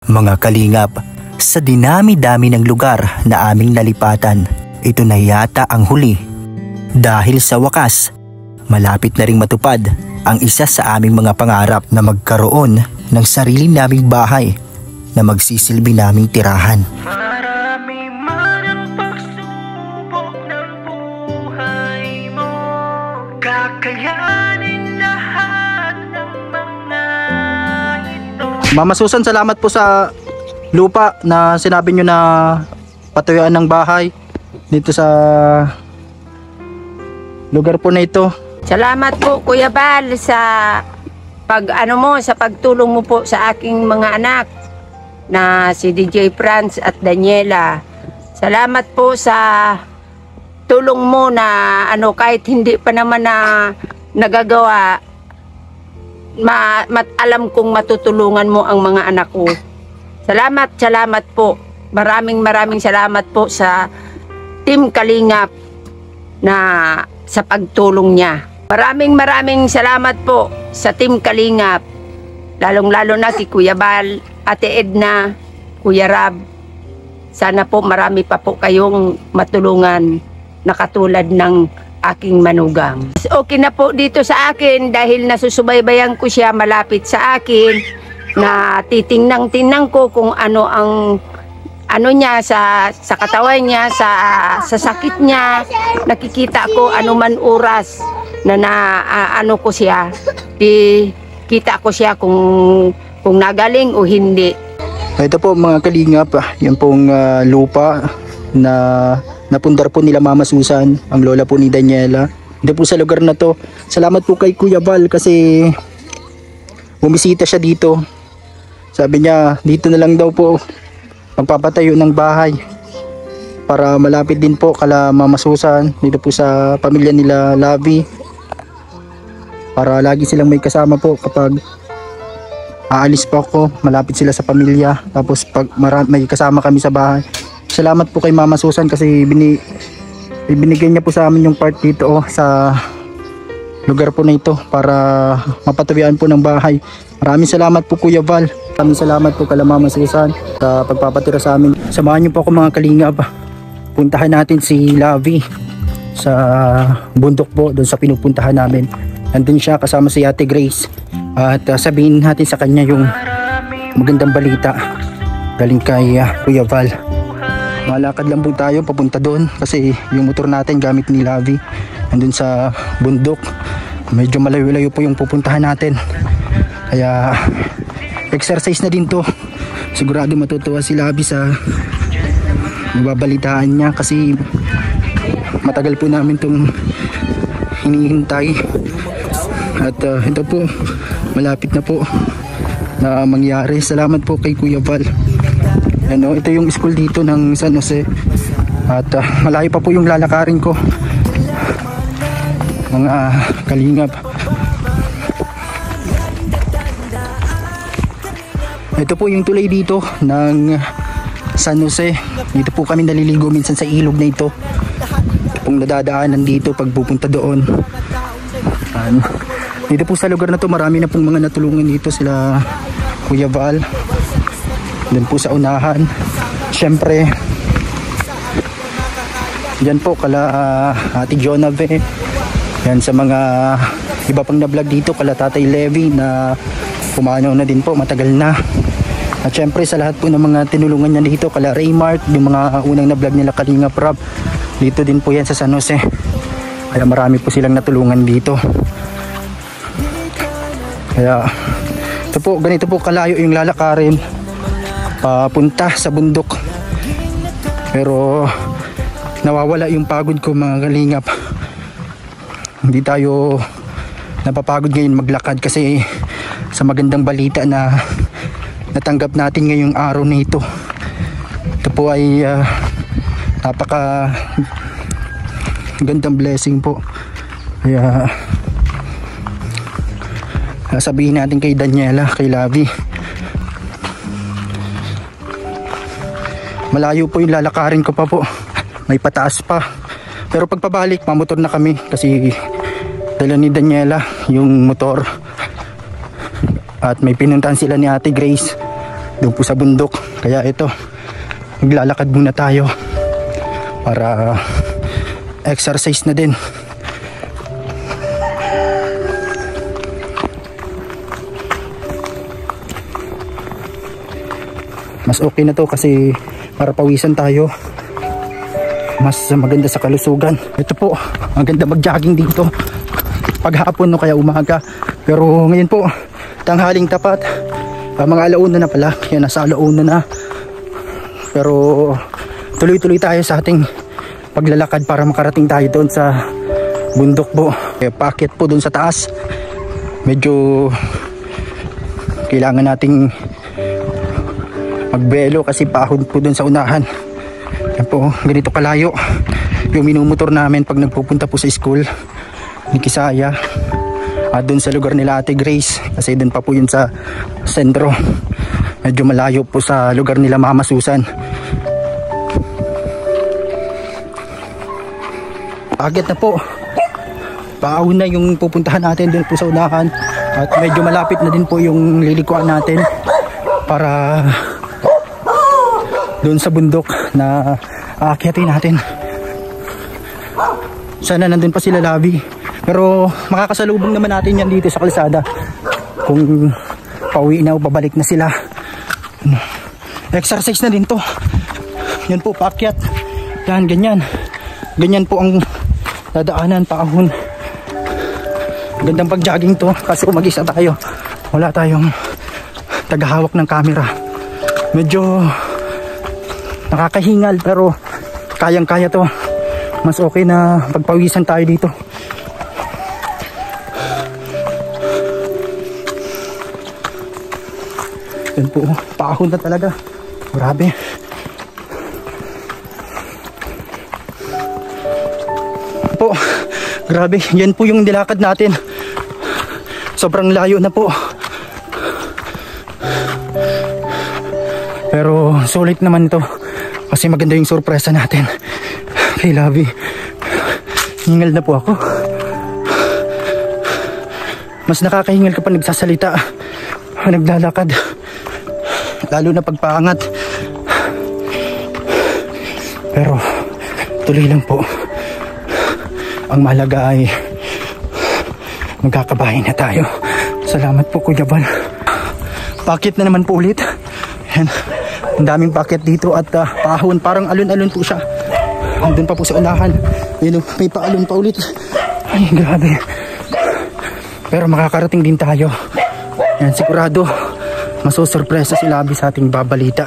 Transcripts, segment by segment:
Mga kalingap, sa dinami-dami ng lugar na aming nalipatan, ito na yata ang huli. Dahil sa wakas, malapit na ring matupad ang isa sa aming mga pangarap na magkaroon ng sarili naming bahay na magsisilbi naming tirahan. Marami man ang pagsubok ng buhay mo, kakayanin lahat ng mga ito. Mama Susan, salamat po sa lupa na sinabi nyo na patuyuan ng bahay dito sa lugar po na ito. Salamat po Kuya Bal sa pagtulong mo po sa aking mga anak na si DJ Franz at Daniela. Salamat po sa tulong mo na kahit hindi pa naman na nagagawa, alam kong matutulungan mo ang mga anak ko. Salamat po. Maraming salamat po sa Team Kalingap na sa pagtulong niya. Maraming salamat po sa Team Kalingap, lalong-lalo na si Kuya Bal, Ate Edna, Kuya Rab. Sana po marami pa po kayong matulungan na katulad ng aking manugang. Okay na po dito sa akin dahil nasusubaybayan ko siya malapit sa akin, na titingnan ko kung ano ang niya sa katawan niya, sa sakit niya. Nakikita ko anuman oras na ko siya, kita ko siya kung nagaling o hindi. Ito po mga kalingap, yung pong lupa na napundar po nila Mama Susan, ang lola po ni Daniela. Dito po sa lugar na to. Salamat po kay Kuya Bal kasi bumisita siya dito. Sabi niya dito na lang daw po magpapatayo ng bahay para malapit din po kala Mama Susan, dito po sa pamilya nila Lavi, para lagi silang may kasama po kapag aalis po ako, malapit sila sa pamilya, tapos pag may kasama kami sa bahay. Salamat po kay Mama Susan kasi binigyan niya po sa amin yung part dito sa lugar po na ito para mapatawian po ng bahay. Maraming salamat po Kuya Val. Maraming salamat po kala Mama Susan sa pagpapatira sa amin. Samahan niyo po ako mga kalingap. Puntahan natin si Lavi sa bundok po doon sa pinupuntahan namin. Nandun siya kasama si Ate Grace at sabihin natin sa kanya yung magandang balita galing kay Kuya Val. Malakad lang po tayo papunta doon kasi yung motor natin gamit ni Lavi nandun sa bundok. Medyo malayo-layo po yung pupuntahan natin, kaya exercise na din to. Sigurado matutuwa si Lavi sa mababalitaan niya kasi matagal po namin tong hinihintay. At ito po, malapit na po na mangyari. Salamat po kay Kuya Val. Ito yung school dito ng San Jose. At malayo pa po yung lalakarin ko, mga kalingap. Ito po yung tulay dito ng San Jose. Dito po kami naliligo minsan sa ilog na ito. Ito pong nadadaanan dito pag pupunta doon. Dito po sa lugar na to marami na pong mga natulungan dito, sila Kuya Val. Doon po sa unahan. Siyempre dyan po kala Ate Jonave. Yan sa mga iba pang na-vlog dito, kala Tatay Levi na pumanaw na din po, matagal na. At syempre sa lahat po ng mga tinulungan niya dito, kala Raymart, yung mga unang na-vlog nila Kalingap Rob, dito din po yan sa San Jose. Kaya marami po silang natulungan dito. Kaya ito po, ganito po kalayo yung lalakarin papunta sa bundok. Pero nawawala yung pagod ko mga kalingap. Hindi tayo napapagod ngayon maglakad kasi sa magandang balita na natanggap natin ngayong araw na ito. Ito po ay napaka gandang blessing po. Kaya sabihin natin kay Daniela, kay Lavi, malayo po yung lalakarin ko pa po, may pataas pa. Pero pagpabalik mamotor na kami kasi dala ni Daniela yung motor. At may pinuntahan sila ni Ate Grace doon po sa bundok. Kaya ito, maglalakad muna tayo para exercise na din. Mas okay na to kasi para pawisan tayo, mas maganda sa kalusugan. Ito po, ang ganda mag-jogging dito paghapon no, kaya umaga. Pero ngayon po, tanghaling tapat, mga alauna na pala, yan nasa alauna na. Pero tuloy-tuloy tayo sa ating paglalakad para makarating tayo doon sa bundok po. Paakyat po doon sa taas, medyo kailangan nating magbelo kasi pahod po doon sa unahan. Yan po, ganito kalayo yung minumutor namin pag nagpupunta po sa school ni Kisaya at doon sa lugar nila Ate Grace, kasi doon pa po yun sa sentro. Medyo malayo po sa lugar nila Mama Susan. Agad na po, paahon na yung pupuntahan natin doon po sa unahan at medyo malapit na din po yung lilikuan natin para doon sa bundok na aakyatin natin. Sana nandun pa sila Labi, pero makakasalubong naman natin yan dito sa kalsada kung pauwi na o babalik na sila. Exercise na din to. Yan po, paakyat. Yan, ganyan. Ganyan po ang dadaanan, paahon. Gandang pag-jogging to kasi kung mag-isa tayo, wala tayong tagahawak ng camera. Medyo nakakahingal pero kayang-kaya to. Mas okay na pagpawisan tayo dito. Yan po, paahon na talaga. Grabe. Po, grabe. Yan po yung nilakad natin. Sobrang layo na po. Pero sulit naman ito. Kasi maganda yung sorpresa natin kay Labi. Hingal na po ako. Mas nakakahingal kapag nagsasalita, naglalakad, lalo na pagpaangat. Pero tuloy lang po. Ang mahalaga ay magkakabahay na tayo. Salamat po Kuya Bal. Pakit na naman po ulit. Yan. Ang daming packet dito at paahon, parang alon-alon po siya. Andun pa po sa unahan. Yun, may paalon pa ulit. Ay, grabe. Pero makakarating din tayo. Yan, sigurado masusurpresa si Labi sa ating babalita.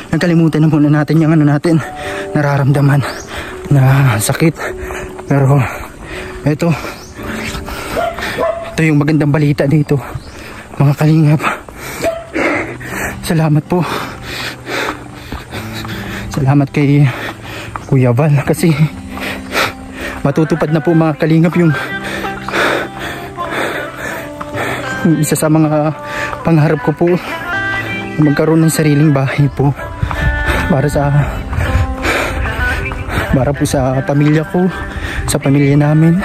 Nagkalimutan na muna natin yung ano natin, nararamdaman na sakit. Pero ito yung magandang balita dito, mga kalingap. Salamat po. Salamat kay Kuya Val kasi matutupad na po mga kalingap yung isa sa mga pangarap ko po, magkaroon ng sariling bahay po para po sa pamilya ko, sa pamilya namin.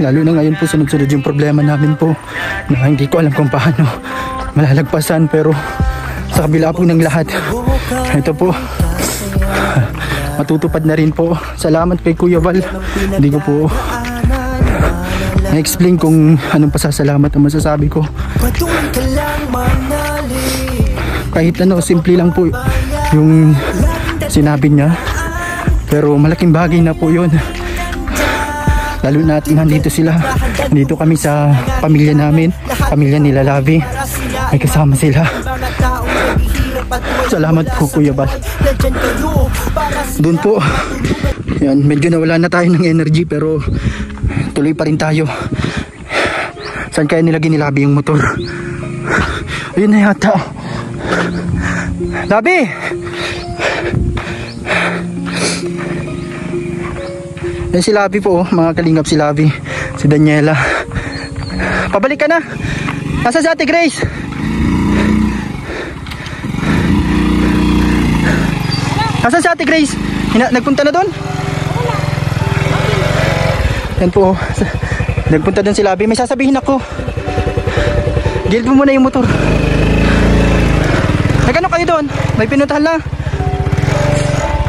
Lalo na ngayon po sunod-sunod yung problema namin po na hindi ko alam kung paano malalagpasan, pero sa kabila po ng lahat, ito po, matutupad na rin po. Salamat kay Kuya Val. Hindi ko po na-explain kung anong pasasalamat ang masasabi ko. Kahit ano, simple lang po yung sinabi niya, pero malaking bagay na po yun. Lalo na nandito sila, dito kami sa pamilya namin, pamilya nila Labi, may kasama sila. Salamat po Kuya Bal. Doon po, yan, medyo nawala na tayo ng energy pero tuloy pa rin tayo. Saan kaya nilagay ni Labi yung motor? Ayun na yata. Labi! Yan si Labi po, mga kalingap, si Labi, si Daniela. Pabalik ka na. Nasa si Ate Grace? Nasa si Ate Grace? Nagpunta na doon? Yan po, Nagpunta doon si Labi. May sasabihin ako. Gild mo muna yung motor. Nagano kayo doon? May pinuntahan lang.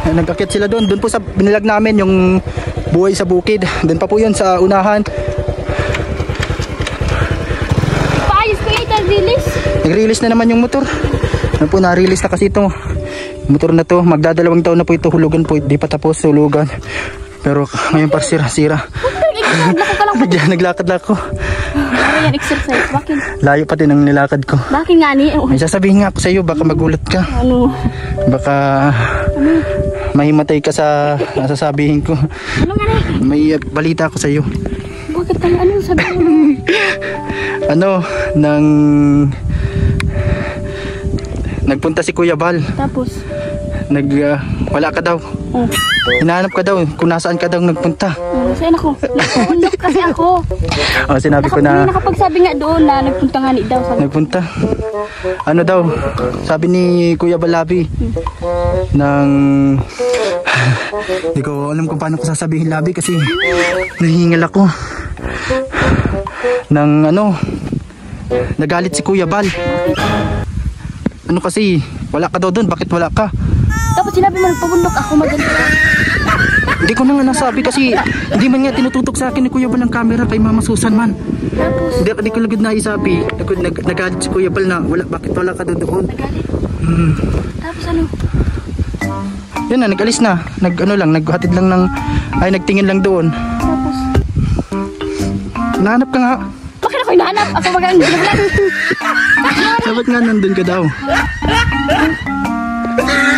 Nagkakit sila doon. Doon po sa binilag namin yung buhay sa bukid. Doon pa po yun sa unahan. Paayos ko ito, release. Nag-release na naman yung motor. Ano po, na-release na kasi ito. Motor na to. Magdadalawang taon na po ito. Hulugan po. Di pa tapos hulugan. Pero ngayon par sira-sira. Naglakad lang ako. Ano yan, exercise? Bakit? Layo pati ng nilakad ko. Bakit nga ni? May sasabihin nga ako sa iyo, baka magulat ka. Ano? Baka mahimatay ka sa sasabihin ko. Ano nga ni? May balita ako sa iyo. Bakit ka? Ano sabi mo? Ano, nagpunta si Kuya Bal. Tapos? Wala ka daw. Oh. Hinahanap ka daw kung nasaan ka daw nagpunta. Saan ako? Nagpunok kasi ako. Oh, sinabi ko na Nakapagsabi nga doon na nagpunta nga ni daw. nagpunta. Ano daw? Sabi ni Kuya Balabi ng hindi ko alam kung paano ko sasabihin, Labi, kasi nahihingal ako. Nagalit si Kuya Bal. Ano kasi, wala ka daw doon, bakit wala ka? Tapos sinabi mo nagpabundok ako maganda. Hindi ko na nga nasabi kasi hindi man nga tinututok sa akin ni Kuya Bal ng camera kay Mama Susan man. Tapos? Hindi ko lagad na isabi. Nagalit si Kuya Bal na bakit wala ka doon. Tapos ano? Yan na, nag-alis na. Naghatid lang nagtingin lang doon. Tapos? Nahanap ka nga. Bakit ako hinahanap? Ako maganda. Dapat nga nandun ka daw.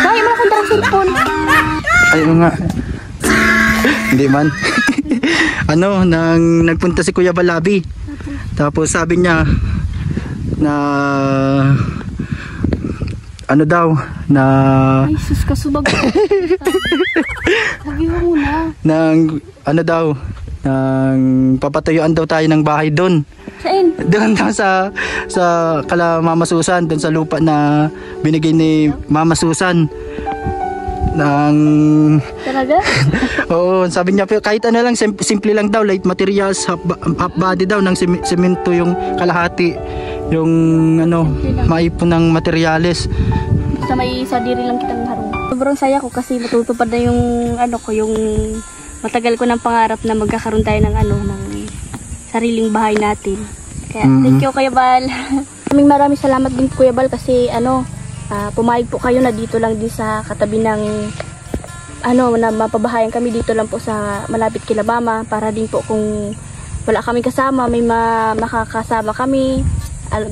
Bakit mo nakong darang cellphone? Ayun nga. Hindi man. Nagpunta si Kuya Balabi. Tapos sabi niya na Ay, sus ka subag. Sabi mo muna. Papatuyuan daw tayo ng bahay doon. Saan? Doon daw sa kala Mama Susan, doon sa lupa na binigay ni Mama Susan. Talaga? Oo, sabi niya kahit ano lang, simple lang daw, light materials, half body daw ng semento yung kalahati, yung maipon ng materyales. Basta may sadiri lang kitang harong. Sobrang saya ko kasi matutupad na yung yung matagal ko ng pangarap na magkakaroon tayo ng ng sariling bahay natin. Kaya thank you, Kuya Bal. Maraming salamat din, Kuya Bal, kasi pumayag po kayo na dito lang din sa katabi ng na mapabahayan kami dito lang po sa malapit kila Mama, para din po kung wala kami kasama, may makakasama kami.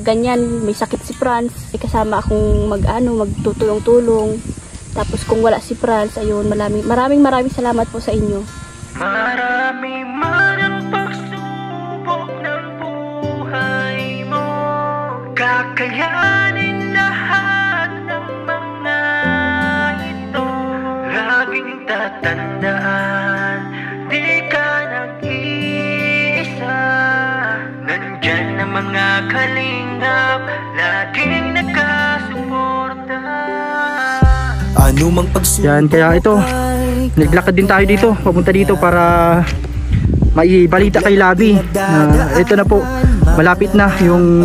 Ganyan, may sakit si Franz, may kasama akong magtutulong-tulong. Tapos kung wala si Franz, ayun, maraming salamat po sa inyo. Marami man ang pagsubok ng buhay mo, kakayanin lahat ng mga ito. Laging tatandaan, di ka nag-iisa. Nandyan ang mga kalingap, laging nakasuporta. Yan, kaya ito, naglakad din tayo dito, papunta dito para maibalita kay Labi na ito na po, malapit na yung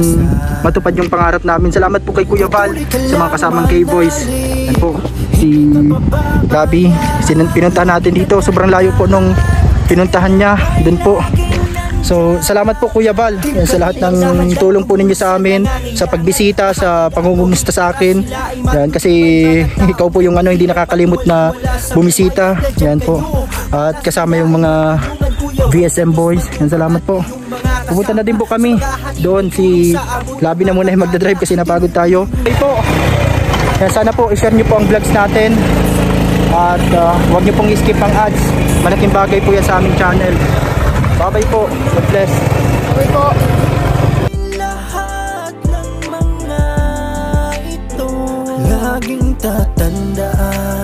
matupad yung pangarap namin. Salamat po kay Kuya Bal sa mga kasamang K-Boys. Yan po, si Labi, pinuntahan natin dito, sobrang layo po nung pinuntahan niya, dun po. So, salamat po Kuya Bal sa lahat ng tulong po ninyo sa amin, sa pagbisita, sa pangungumusta sa akin. Yan, kasi ikaw po yung hindi nakakalimot na bumisita. Yan po. At kasama yung mga VSM boys. Yan, salamat po. Pupunta na din po kami doon. Si Labi na muna yung magdadrive kasi napagod tayo. Okay po. Yan, sana po i-share nyo po ang vlogs natin. At huwag nyo pong i-skip ang ads. Malaking bagay po yan sa aming channel. Bye-bye po. God bless. Bye po. Lahat ng mga ito, laging tatandaan.